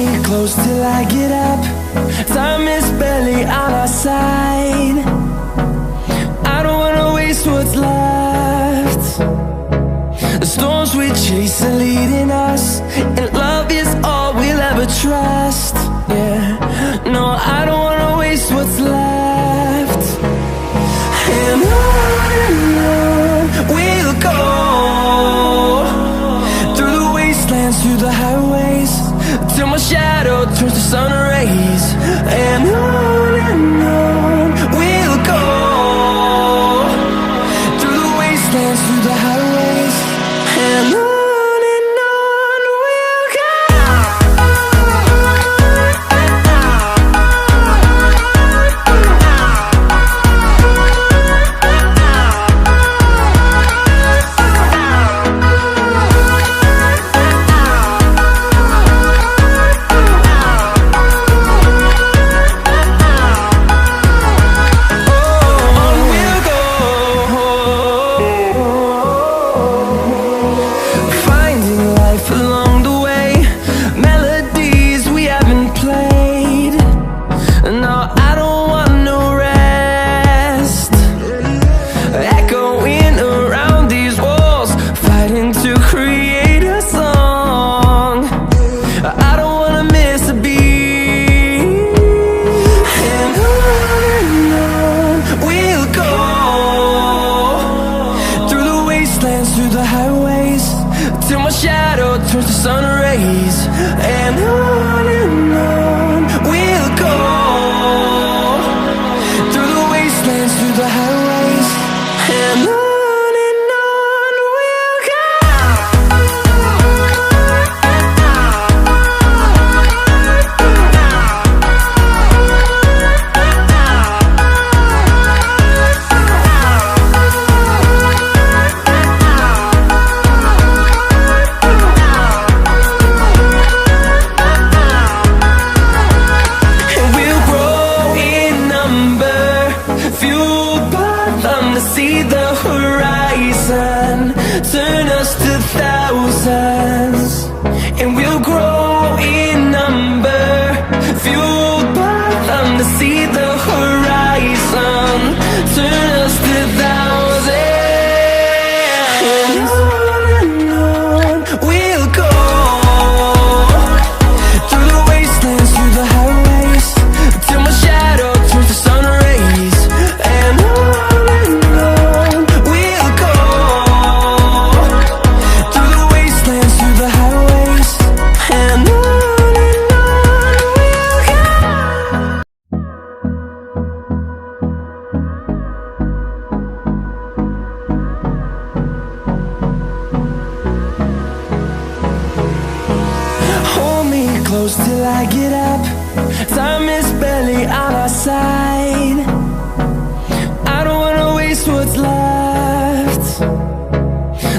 me close till I get up. Time is barely on our side. I don't wanna waste what's left. The storms we chase are leading us, and love is all we'll ever trust. Yeah, no, I don't wanna waste what's left. And on we'll go, through the wastelands, through the highways, till my shadow turns to sun rays. And on we'll go, through the wastelands, through the highways, and on we'll go. Through the highways, till my shadow turns to sun rays. And on we'll go, through the wastelands, through the highways, and on we'll go. See the horizon turn us to thousands, and we'll grow in number, fueled by them to see the horizon turn us to thousands. And on we'll go, through the wastelands, through the highways, till my shadow turns to sun rays. And close till I get up. Time is barely on our side. I don't wanna waste what's left.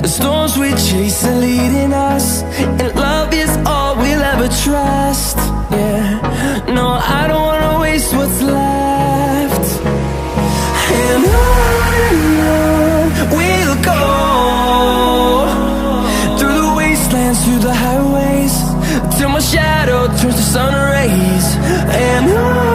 The storms we chase are leading us, and love is all we'll ever trust. Yeah, no, I don't wanna waste what's left. And on we'll go, through the wastelands, through the highways, till my shadow turns to sun rays. And on